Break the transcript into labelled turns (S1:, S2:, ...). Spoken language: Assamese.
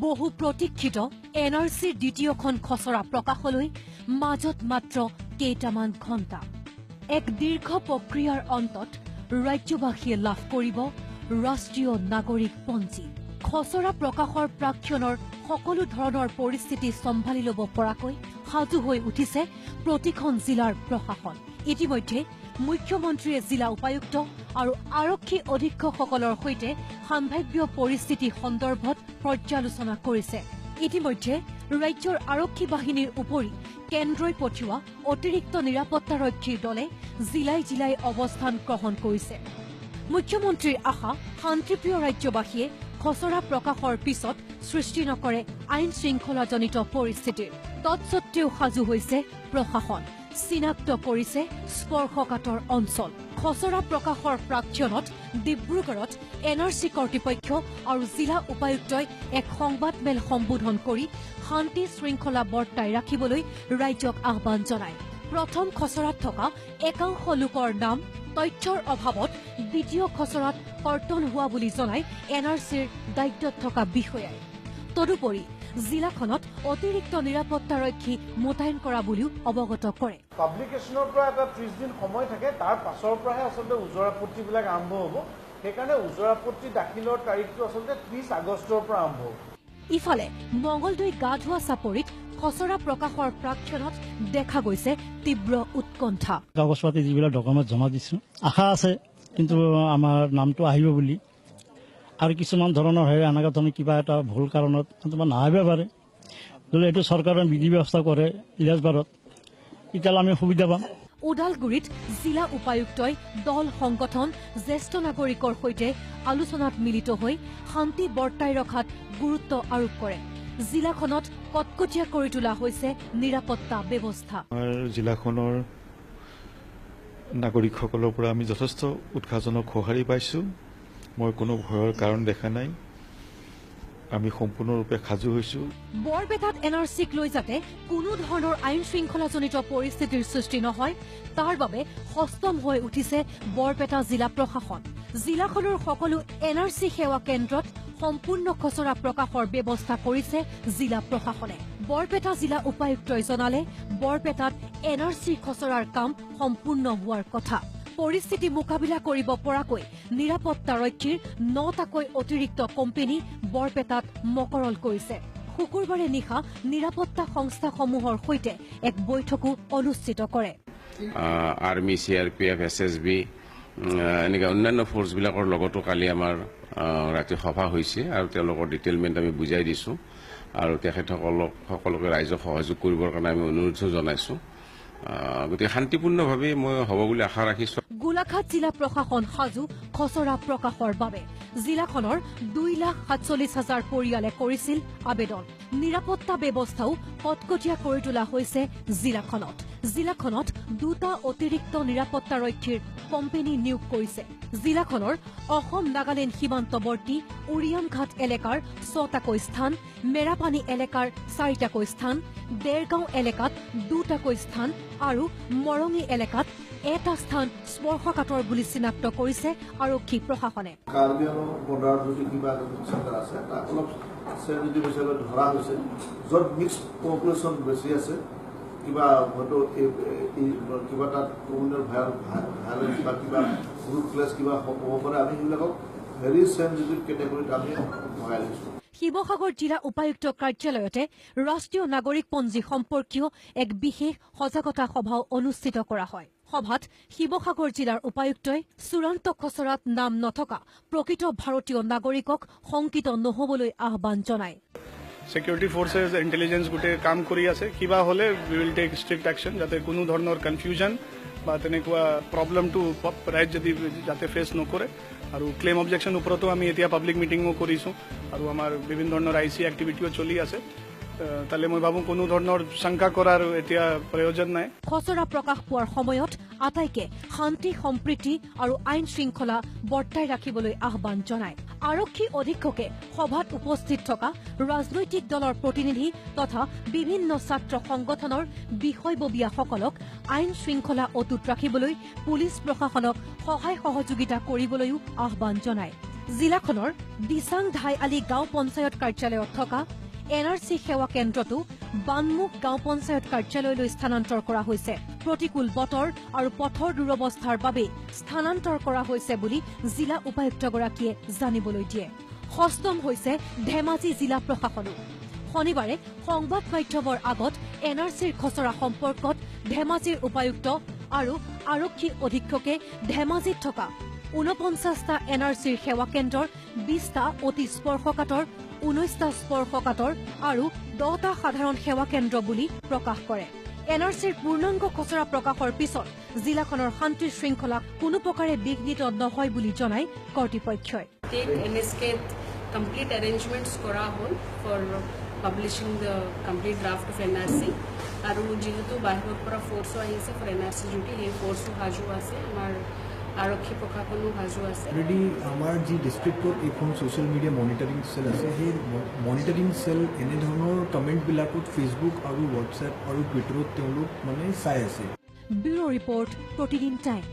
S1: বহু প্ৰতীক্ষিত এনআৰচিৰ দ্বিতীয়খন খচৰা প্ৰকাশলৈ মাজত মাত্ৰ কেইটামান ঘণ্টা এক দীৰ্ঘ প্ৰক্ৰিয়াৰ অন্তত ৰাজ্যবাসীয়ে লাভ কৰিব ৰাষ্ট্ৰীয় নাগৰিক পঞ্জী খচৰা প্ৰকাশৰ প্ৰাক্ষণৰ সকলো ধৰণৰ পৰিস্থিতি চম্ভালি ল'ব পৰাকৈ সাজু হৈ উঠিছে প্ৰতিখন জিলাৰ প্ৰশাসন ইতিমধ্যে মুখ্যমন্ত্ৰীয়ে জিলা উপায়ুক্ত আৰু আৰক্ষী অধীক্ষকসকলৰ সৈতে সাম্ভাৱ্য পৰিস্থিতি সন্দৰ্ভত পৰ্যালোচনা কৰিছে ইতিমধ্যে ৰাজ্যৰ আৰক্ষী বাহিনীৰ উপৰি কেন্দ্ৰই পঠিওৱা অতিৰিক্ত নিৰাপত্তাৰক্ষীৰ দলে জিলাই জিলাই অৱস্থান গ্ৰহণ কৰিছে মুখ্যমন্ত্ৰীৰ আশা শান্তিপ্ৰিয় ৰাজ্যবাসীয়ে খচৰা প্ৰকাশৰ পিছত সৃষ্টি নকৰে আইন শৃংখলাজনিত পৰিস্থিতিৰ তৎসত্ত্বেও সাজু হৈছে প্ৰশাসন চিনাক্ত কৰিছে স্পৰ্শকাতৰ অঞ্চল খচৰা প্ৰকাশৰ প্ৰাক্ষণত ডিব্ৰুগড়ত এনআৰচি কৰ্তৃপক্ষ আৰু জিলা উপায়ুক্তই এক সংবাদমেল সম্বোধন কৰি শান্তি শৃংখলা বৰ্তাই ৰাখিবলৈ ৰাজ্যক আহ্বান জনায় প্ৰথম খচৰাত থকা একাংশ লোকৰ নাম তথ্যৰ অভাৱত দ্বিতীয় খচৰাত কৰ্তন হোৱা বুলি জনাই এনআৰচিৰ দায়িত্বত থকা বিষয়াই তদুপৰি জিলাখনত অতিৰিক্ত নিৰাপত্তাৰক্ষী মোতায়েন কৰা বুলিও অৱগত কৰে
S2: পাব্লিকেশ্যনৰ পৰা এটা 30 দিন সময় থাকে তাৰ পাছৰ পৰাহে আচলতে উজৰ আপত্তিবিলাক আৰম্ভ হ'ব সেইকাৰণে উজৰ আপত্তি দাখিলৰ তাৰিখটো আচলতে 30 আগষ্টৰ পৰা আৰম্ভ হ'ব
S1: ইফালে মংগলদৈ গা ধোৱা চাপৰিত খচৰা প্ৰকাশৰ প্ৰাক্ষণত দেখা গৈছে তীব্ৰ উৎকণ্ঠা
S3: কাগজ পাতি যিবিলাক ডকুমেণ্ট জমা দিছো আশা আছে কিন্তু আমাৰ নামটো আহিব বুলি আৰু কিছুমান ধৰণৰ হয় এনেকুৱা ধৰণৰ কিবা এটা ভুল কাৰণত তোমাৰ নাহিব পাৰে যদি এইটো চৰকাৰে বিধি ব্যৱস্থা কৰে ইলাজবাৰত তেতিয়াহ'লে আমি সুবিধা পাম
S1: ওদালগুৰিত জিলা উপায়ুক্তই দল সংগঠন জ্যেষ্ঠ নাগৰিকৰ সৈতে আলোচনাত মিলিত হৈ শান্তি বৰ্তাই ৰখাত গুৰুত্ব আৰোপ কৰে জিলাখনত কটকটীয়া কৰি তোলা হৈছে নিৰাপত্তা ব্যৱস্থা
S4: জিলাখনৰ নাগৰিকসকলৰ পৰা আমি যথেষ্ট উৎসাহজনক সঁহাৰি পাইছো মই কোনো ভয়ৰ কাৰণ দেখা নাই আমি সম্পূৰ্ণৰূপে সাজু হৈছো
S1: বৰপেটাত এনআৰচিক লৈ যাতে কোনো ধৰণৰ আইন শৃংখলাজনিত পৰিস্থিতিৰ সৃষ্টি নহয় তাৰ বাবে সষ্টম হৈ উঠিছে বৰপেটা জিলা প্ৰশাসন জিলাখনৰ সকলো এনআৰচি সেৱা কেন্দ্ৰত সম্পূৰ্ণ খচৰা প্ৰকাশৰ ব্যৱস্থা কৰিছে জিলা প্ৰশাসনে বৰপেটা জিলা উপায়ুক্তই জনালে বৰপেটাত এনআৰচি খচৰাৰ কাম সম্পূৰ্ণ হোৱাৰ কথা পৰিস্থিতি মোকাবিলা কৰিব পৰাকৈ নিৰাপত্তাৰক্ষীৰ 9টাকৈ অতিৰিক্ত কোম্পানী বৰপেটাত মকৰল কৰিছে শুকুৰবাৰে নিশা নিৰাপত্তা সংস্থাসমূহৰ সৈতে এক বৈঠকো অনুষ্ঠিত কৰে
S5: আৰ্মি চিআৰপিএফ এছএছবি এনেকুৱা অন্যান্য ফ'ৰ্চবিলাকৰ লগতো কালি আমাৰ ৰাতি সভা হৈছে আৰু তেওঁলোকৰ ডিটেইলমেণ্ট আমি বুজাই দিছোঁ আৰু তেখেতসকলকে ৰাইজক সহযোগ কৰিবৰ কাৰণে আমি অনুৰোধ জনাইছোঁ গতিকে শান্তিপূৰ্ণভাৱে মই হ'ব বুলি আশা ৰাখিছোঁ
S1: গোলাঘাট জিলা প্ৰশাসন সাজু খচৰা প্ৰকাশৰ বাবে জিলাখনৰ 2,47,000 পৰিয়ালে কৰিছিল আবেদন নিৰাপত্তা ব্যৱস্থাও কটকটীয়া কৰি তোলা হৈছে জিলাখনত 2টা অতিৰিক্ত নিৰাপত্তাৰক্ষীৰ কোম্পানী নিয়োগ কৰিছে জিলাখনৰ অসম নাগালেণ্ড সীমান্তৱৰ্তী উৰিয়ামঘাট এলেকাৰ 6টাকৈ স্থান মেৰাপানী এলেকাৰ 4টাকৈ স্থান দেৰগাঁও এলেকাত 2টাকৈ স্থান আৰু মৰঙী এলেকাত এটা স্থান স্পৰ্শকাতৰ বুলি চিনাক্ত কৰিছে আৰক্ষী প্ৰশাসনে
S6: কিবা হয়তো কিবা তাত কমিউনেল ভায়োলেন্স বা কিবা গ্ৰুপ ক্লাছ কিবা হ'ব পাৰে আমি সেইবিলাকক ভেৰি চেনচিটিভ কেটেগৰীত আমি ভৰাই লৈছোঁ
S1: শিৱসাগৰ জিলা উপায়ুক্ত কাৰ্যালয়তে ৰাষ্ট্ৰীয় নাগৰিকপঞ্জী সম্পৰ্কীয় এক বিশেষ সজাগতা সভাও অনুষ্ঠিত কৰা হয় সভাত শিৱসাগৰ জিলাৰ উপায়ুক্তই চূড়ান্ত খচৰাত নাম নথকা প্ৰকৃত ভাৰতীয় নাগৰিকক শংকিত নহবলৈ আহ্বান জনায়
S7: সিকিউৰিটি ফৰ্চেছ ইণ্টেলিজেন্স গোটেই কাম কৰি আছে কিবা হ'লে উই উইল টেক ষ্ট্ৰিক্ট একশ্যন যাতে কোনো ধৰণৰ কনফিউজন বা তেনেকুৱা প্ৰব্লেমটো ৰাইজ যাতে ফেচ নকৰে আৰু ক্লেইম অবজেকশ্যন ওপৰতো আমি এতিয়া পাব্লিক মিটিঙো কৰিছোঁ আৰু আমাৰ বিভিন্ন ধৰণৰ আইচি এক্টিভিটিও চলি আছে তালে মই ভাবো কোনো ধৰণৰ শংকা কৰাৰ এতিয়া প্ৰয়োজন নাই
S1: খচৰা প্ৰকাশ পোৱাৰ সময়ত আটাইকে শান্তি সম্প্ৰীতি আৰু আইন শৃংখলা বৰ্তাই ৰাখিবলৈ আহ্বান জনায় আৰক্ষী অধীক্ষকে সভাত উপস্থিত থকা ৰাজনৈতিক দলৰ প্ৰতিনিধি তথা বিভিন্ন ছাত্ৰ সংগঠনৰ বিষয়ববীয়াসকলক আইন শৃংখলা অটুট ৰাখিবলৈ পুলিচ প্ৰশাসনক সহায় সহযোগিতা কৰিবলৈও আহ্বান জনায় জিলাখনৰ দিচাং ধাই আলি গাঁও পঞ্চায়ত কাৰ্যালয়ত থকা NRC সেৱা কেন্দ্ৰটো বানমুখ গাঁও পঞ্চায়ত কাৰ্যালয়লৈ স্থানান্তৰ কৰা হৈছে প্ৰতিকূল বতৰ আৰু পথৰ দুৰৱস্থাৰ বাবে স্থানান্তৰ কৰা হৈছে বুলি জিলা উপায়ুক্তগৰাকীয়ে জানিবলৈ দিয়ে ষষ্ঠম হৈছে ধেমাজি জিলা প্ৰশাসনো শনিবাৰে সংবাদ মাধ্যমৰ আগত NRCৰ খচৰা সম্পৰ্কত ধেমাজিৰ উপায়ুক্ত আৰু আৰক্ষী অধীক্ষকে ধেমাজিত থকা 49টা NRCৰ সেৱা কেন্দ্ৰৰ 20টা অতি স্পৰ্শকাতৰ 19টা স্পৰ্শকাতৰ আৰু 10টা সাধাৰণ সেৱা কেন্দ্ৰ বুলি প্ৰকাশ কৰে NRCৰ পূৰ্ণাংগ খচৰা প্ৰকাশৰ পিছত জিলাখনৰ শান্তি শৃংখলা কোনো প্ৰকাৰে বিঘ্নিত নহয় বুলি জনায় কৰ্তৃপক্ষই
S8: complete arrangements kora hol for publishing the complete draft of NRC aru jehetu bahirot pora force ahise for NRC duty he force haju ase amar arokhi prokakonu haju ase
S9: already amar ji district court ekhon social media monitoring cell ase he monitoring cell ene dhonor comment bilakot Facebook aru WhatsApp aru Twitter ot teolok mane sai ase
S1: bureau report protidin time